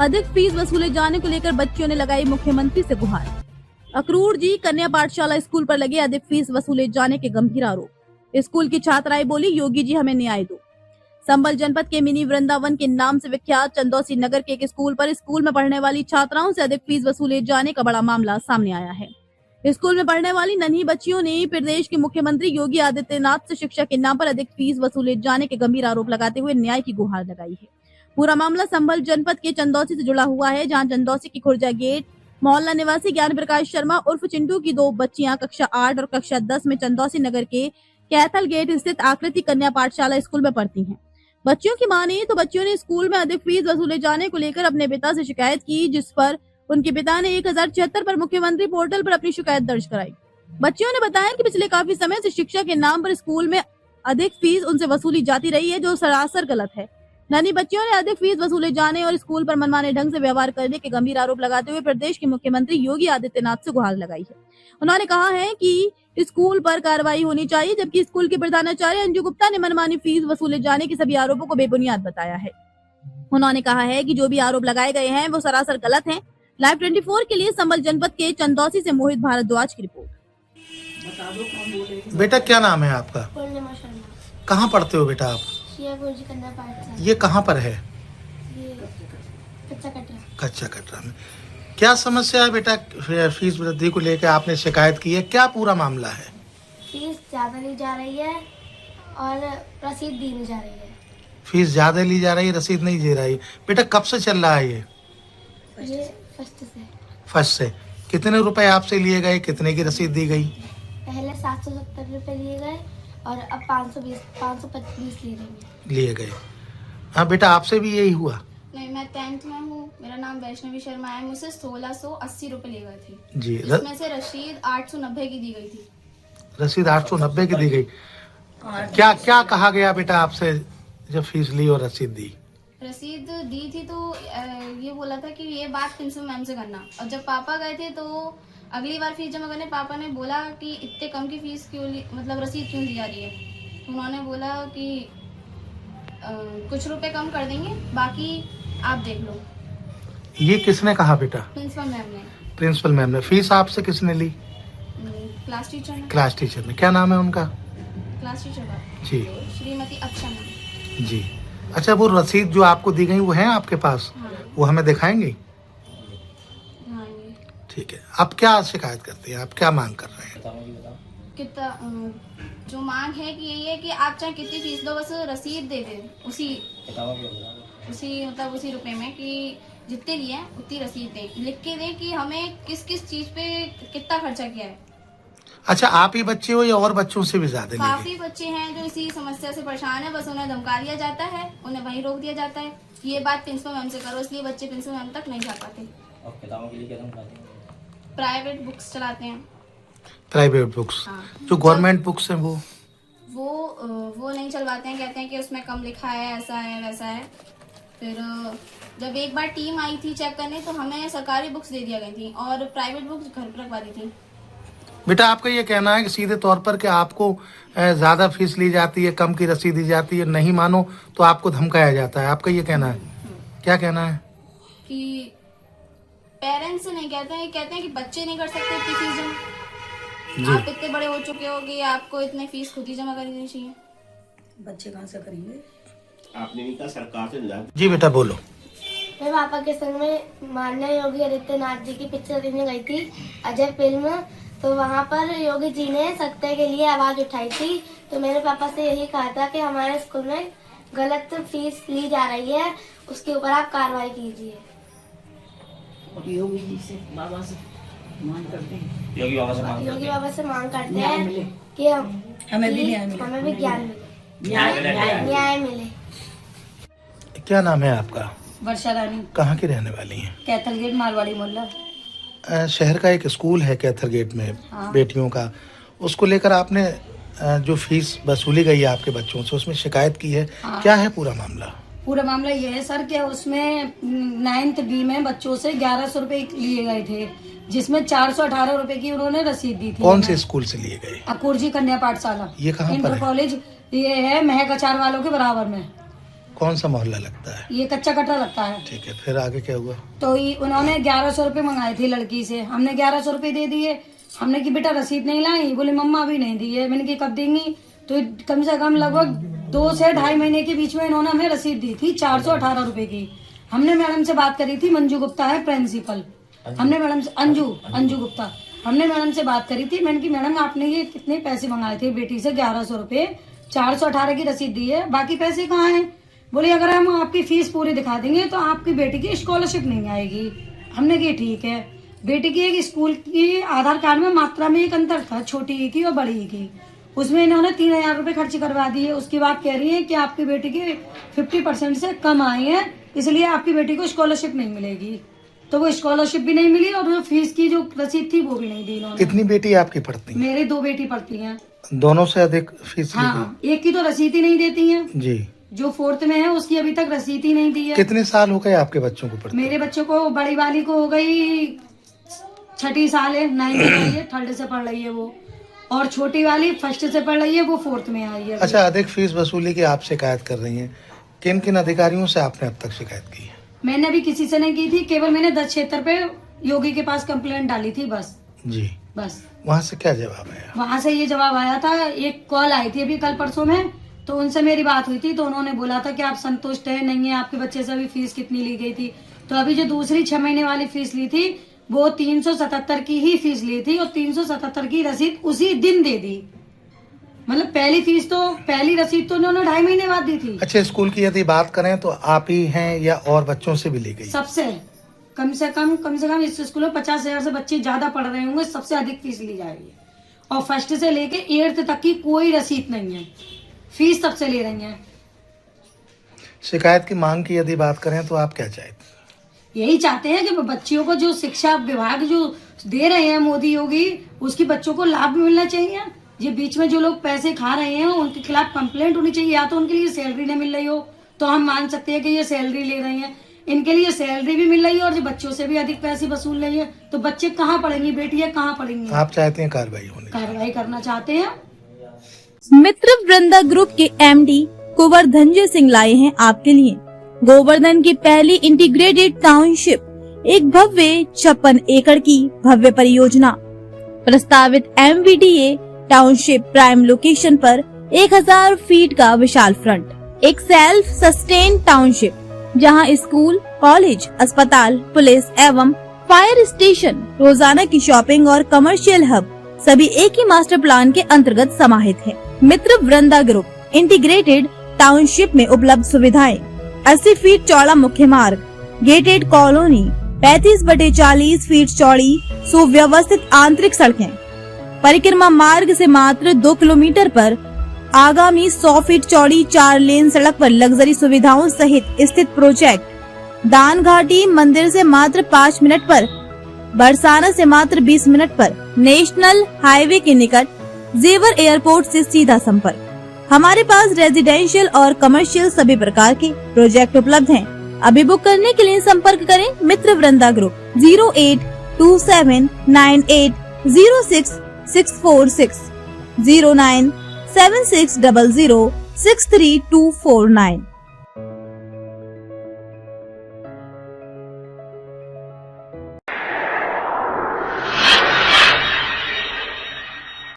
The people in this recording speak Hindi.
अधिक फीस वसूले जाने को लेकर बच्चियों ने लगाई मुख्यमंत्री से गुहार। अक्रूर जी कन्या पाठशाला स्कूल पर लगे अधिक फीस वसूले जाने के गंभीर आरोप। स्कूल की छात्राएं बोली, योगी जी हमें न्याय दो। संभल जनपद के मिनी वृंदावन के नाम से विख्यात चंदौसी नगर के एक स्कूल पर स्कूल में पढ़ने वाली छात्राओं से अधिक फीस वसूले जाने का बड़ा मामला सामने आया है। स्कूल में पढ़ने वाली नन्ही बच्चियों ने प्रदेश के मुख्यमंत्री योगी आदित्यनाथ से शिक्षा के नाम पर अधिक फीस वसूले जाने के गंभीर आरोप लगाते हुए न्याय की गुहार लगाई है। पूरा मामला संभल जनपद के चंदौसी से जुड़ा हुआ है, जहां चंदौसी की खुर्जा गेट मोहल्ला निवासी ज्ञान प्रकाश शर्मा उर्फ चिंटू की दो बच्चियां कक्षा 8 और कक्षा 10 में चंदौसी नगर के कैथल गेट स्थित आकृति कन्या पाठशाला स्कूल में पढ़ती हैं। बच्चियों की माने तो बच्चियों ने स्कूल में अधिक फीस वसूले जाने को लेकर अपने पिता से शिकायत की, जिस पर उनके पिता ने 1076 पर मुख्यमंत्री पोर्टल पर अपनी शिकायत दर्ज कराई। बच्चियों ने बताया कि पिछले काफी समय से शिक्षा के नाम पर स्कूल में अधिक फीस उनसे वसूली जाती रही है, जो सरासर गलत है। नन्ही बच्चियों ने अधिक फीस वसूले जाने और स्कूल पर मनमाने ढंग से व्यवहार करने के गंभीर आरोप लगाते हुए प्रदेश के मुख्यमंत्री योगी आदित्यनाथ से गुहार लगाई है। उन्होंने कहा है कि स्कूल पर कार्रवाई होनी चाहिए, जबकि स्कूल के प्रधानाचार्य अंजू गुप्ता ने मनमानी फीस वसूले जाने के सभी आरोपों को बेबुनियाद बताया है। उन्होंने कहा है कि जो भी आरोप लगाए गए हैं वो सरासर गलत हैं। लाइव 24 के लिए संभल जनपद के चंदौसी से मोहित भारद्वाज की रिपोर्ट। बेटा क्या नाम है आपका? पूर्णिमा शर्मा। कहाँ पढ़ते हो बेटा आप? गुरुजी कन्या पाठशाला। ये कहाँ पर है? ये कच्चा कटरा। कच्चा कटरा में। क्या समस्या है बेटा? फीस वृद्धि को लेकर आपने शिकायत की है, क्या पूरा मामला है? फीस ज्यादा ली जा रही है और रसीद दी नहीं जा रही है। फीस ज्यादा ली जा रही है, रसीद नहीं दे रही। बेटा कब से चल रहा है ये? फर्स्ट से। कितने रुपए आपसे लिए गए, कितने की रसीद दी गई? पहले 770 रुपए लिए गए और अब 525 लिए गए। हाँ बेटा आपसे भी यही हुआ? नहीं, मैं 10th में हूँ। मेरा नाम वैष्णवी शर्मा है। मुझसे 1680 रुपए लिए गए थे जी। इसमें से रसीद 890 की दी गई थी। रसीद 890 की दी गई। क्या क्या कहा गया बेटा आपसे जब फीस ली और रसीद दी? रसीद दी थी तो ये बोला था कि ये बात प्रिंसिपल मैम से करना, और जब पापा गए थे तो अगली बार फीस जमा करने पापा ने बोला कि इतने कम की फीस क्यों मतलब रसीद क्यों दी जा रही है। उन्होंने बोला कि कुछ रुपए कम कर देंगे, बाकी आप देख लो। ये किसने कहा बेटा? प्रिंसिपल मैम ने। प्रिंसिपल मैम ने। फीस आपसे किसने ली? क्लास टीचर ने। क्लास टीचर ने। क्या नाम है उनका? क्लास टीचर का जी श्रीमती अक्षमा जी। अच्छा वो रसीद जो आपको दी गई वो है आपके पास? हाँ। वो हमें दिखाएंगे? हाँ, ठीक है। आप क्या शिकायत करते हैं, आप क्या मांग कर रहे हैं? कितना जो मांग है कि यही है कि आप चाहे कितनी फीस दो, बस रसीद दे दें उसी मतलब उसी रुपए में कि जितने लिए हैं उतनी रसीद दें, लिख के दें कि हमें किस किस चीज पे कितना खर्चा किया है। अच्छा आप ही बच्चे हो या और बच्चों से भी ज्यादा? काफी बच्चे हैं जो इसी समस्या से परेशान है, बस उन्हें धमका दिया जाता है, उन्हें वहीं रोक दिया जाता है। ये बात प्रिंसिपल मैम से करो, इसलिए बच्चे प्रिंसिपल मैम तक नहीं जा पाते। और किताबों के लिए क्या धमकाते हैं? प्राइवेट बुक्स चलाते हैं। Private books? हाँ। जो गवर्नमेंट बुक्स हैं वो नहीं चलवाते हैं, कहते हैं कि उसमें कम लिखा है, ऐसा है वैसा है। फिर जब एक बार टीम आई थी चेक करने तो हमें सरकारी बुक्स दे दिया गई थी और प्राइवेट बुक्स घर पर रखवा दी थी। बेटा आपका ये कहना है कि सीधे तौर पर कि आपको ज्यादा फीस ली जाती है, कम की रसीद दी जाती है, नहीं मानो तो आपको धमकाया जाता है, आपका ये कहना है? क्या कहना है? कि पेरेंट्स नहीं कहते हैं, कहते हैं कि बच्चे नहीं कर सकते इतनी फीस जमा। आप इतने बड़े हो चुके हो कि आपको इतने फीस खुद ही जमा करनी चाहिए। बच्चे कहाँ से करेंगे? आपने भी कहा सरकार से मिला। जी बेटा बोलो। मैं पापा के संग में माननीय योगी आदित्यनाथ जी की पिक्चर देखने गई थी, अजय फिल्म। तो वहाँ पर योगी जी ने सत्य के लिए आवाज उठाई थी। तो मेरे पापा से यही कहा था कि हमारे स्कूल में गलत फीस ली जा रही है, उसके ऊपर आप कार्रवाई कीजिए। योगी जी से बाबा से मांग करते हैं। योगी बाबा से मांग योगी बाबा से मांग करते न्याय हैं मिले। कि हमें भी न्याय मिले। हमें भी ज्ञान मिले, न्याय मिले। क्या नाम है आपका? वर्षा रानी। कहाँ की रहने वाली हैं? कैथल गेट मारवाड़ी मोहल्ला। शहर का एक स्कूल है कैथल गेट में। हाँ। बेटियों का, उसको लेकर आपने जो फीस वसूली गई है आपके बच्चों से उसमें शिकायत की है। हाँ। क्या है पूरा मामला? पूरा मामला ये है सर कि उसमें 9th B में बच्चों से 1100 रुपए लिए गए थे, जिसमें 418 रुपए की उन्होंने रसीद दी थी। कौन से स्कूल से लिए गए? अक्रूर जी कन्या पाठशाला। ये कहाँ पर इंटर है? कॉलेज ये है महक अचार वालों के बराबर में। कौन सा मोहल्ला लगता है? ये कच्चा कटरा लगता है। ठीक है, फिर आगे क्या हुआ? तो उन्होंने 1100 रुपये मंगाए थे लड़की से, हमने 1100 रुपये दे दिए। हमने कि बेटा रसीद नहीं लाई, बोले मम्मा अभी नहीं दी है। मैंने कि कब देंगी? तो कम से कम लगभग 2 से 2.5 महीने के बीच में इन्होंने हमें रसीद दी थी 418 रुपए की। हमने मैडम से बात करी थी, मंजू गुप्ता है प्रिंसिपल, हमने मैडम से अंजू गुप्ता, हमने मैडम से बात करी थी। मैंने कि मैडम आपने ये कितने पैसे मंगाए थे बेटी से? 1100 रुपये, 418 की रसीद दी है, बाकी पैसे कहाँ हैं? बोले अगर हम आपकी फीस पूरी दिखा देंगे तो आपकी बेटी की स्कॉलरशिप नहीं आएगी। हमने कहा ठीक है। बेटी की एक स्कूल की आधार कार्ड में मात्रा में एक अंतर था, छोटी की और बड़ी की, उसमें इन्होंने 3000 रुपये खर्च करवा दिए। उसकी बात कह रही है कि आपकी बेटी की 50% से कम आई है, इसलिए आपकी बेटी को स्कॉलरशिप नहीं मिलेगी। तो वो स्कॉलरशिप भी नहीं मिली और वो फीस की जो रसीद थी वो भी नहीं दी इन्होंने। कितनी बेटी आपकी पढ़ती है? मेरे 2 बेटी पढ़ती हैं। दोनों से अधिक फीस ली हाँ, एक की तो रसीद ही नहीं देती हैं, गई? जी। जो 4th में है उसकी अभी तक रसीद ही नहीं दी है। कितने साल हो गए आपके बच्चों को पढ़ते? मेरे बच्चों को, बड़ी वाली को हो गई 6ठी साल है, 9th में आई है, 3rd से पढ़ रही है वो, और छोटी वाली 1st से पढ़ रही है, वो 4th में आई है। अच्छा, अधिक फीस वसूली की आप शिकायत कर रही हैं, किन किन अधिकारियों से आपने अब तक शिकायत की है? मैंने अभी किसी से नहीं की थी, केवल मैंने 10 क्षेत्र पे योगी के पास कंप्लेंट डाली थी बस। जी। बस वहाँ से क्या जवाब आया? वहां से ये जवाब आया था, एक कॉल आई थी अभी कल परसों में, तो उनसे मेरी बात हुई थी, तो उन्होंने बोला था कि आप संतुष्ट है नहीं है, आपके बच्चे से अभी फीस कितनी ली गई थी? तो अभी जो दूसरी 6 महीने वाली फीस ली थी वो 377 की ही फीस ली थी और 377 की रसीद उसी दिन दे दी। मतलब पहली रसीद तो उन्होंने 2.5 महीने बाद दी थी। अच्छा, स्कूल की यदि बात करें तो आप ही हैं या और बच्चों से भी ली गई? सबसे कम से कम इस स्कूल में 50,000 से बच्चे ज्यादा पढ़ रहे होंगे, सबसे अधिक फीस ली जा रही है। और 1st से लेके 8th तक की कोई रसीद नहीं है, फीस सबसे ले रही है। शिकायत की मांग की यदि बात करें तो आप क्या चाहते हैं? यही चाहते हैं कि बच्चियों को जो शिक्षा विभाग जो दे रहे हैं मोदी योगी, उसकी बच्चों को लाभ भी मिलना चाहिए। ये बीच में जो लोग पैसे खा रहे हैं उनके खिलाफ कंप्लेंट होनी चाहिए, या तो उनके लिए सैलरी नहीं मिल रही हो तो हम मान सकते हैं कि ये सैलरी ले रहे हैं, इनके लिए सैलरी भी मिल रही है और जो बच्चों से भी अधिक पैसे वसूल रही है, तो बच्चे कहाँ पढ़ेंगी, बेटियां कहाँ पढ़ेंगी? आप चाहते हैं कार्रवाई करना चाहते हैं। मित्र वृंदा ग्रुप के एमडी गोवर्धन सिंह लाए हैं आपके लिए गोवर्धन की पहली इंटीग्रेटेड टाउनशिप, एक भव्य 56 एकड़ की भव्य परियोजना। प्रस्तावित MVDA टाउनशिप प्राइम लोकेशन पर 1000 फीट का विशाल फ्रंट, एक सेल्फ सस्टेन टाउनशिप जहां स्कूल, कॉलेज, अस्पताल, पुलिस एवं फायर स्टेशन, रोजाना की शॉपिंग और कमर्शियल हब सभी एक ही मास्टर प्लान के अंतर्गत समाहित है। मित्र वृंदा ग्रुप इंटीग्रेटेड टाउनशिप में उपलब्ध सुविधाएं: 80 फीट चौड़ा मुख्य मार्ग, गेटेड कॉलोनी, 35/40 फीट चौड़ी सुव्यवस्थित आंतरिक सड़कें, परिक्रमा मार्ग से मात्र 2 किलोमीटर पर आगामी 100 फीट चौड़ी 4 लेन सड़क पर लग्जरी सुविधाओं सहित स्थित प्रोजेक्ट, दान घाटी मंदिर से मात्र 5 मिनट पर, बरसाना से मात्र 20 मिनट पर, नेशनल हाईवे के निकट, जेवर एयरपोर्ट से सीधा संपर्क। हमारे पास रेजिडेंशियल और कमर्शियल सभी प्रकार के प्रोजेक्ट उपलब्ध हैं। अभी बुक करने के लिए संपर्क करें मित्र वृंदा ग्रुप 0827980646, 097600632449।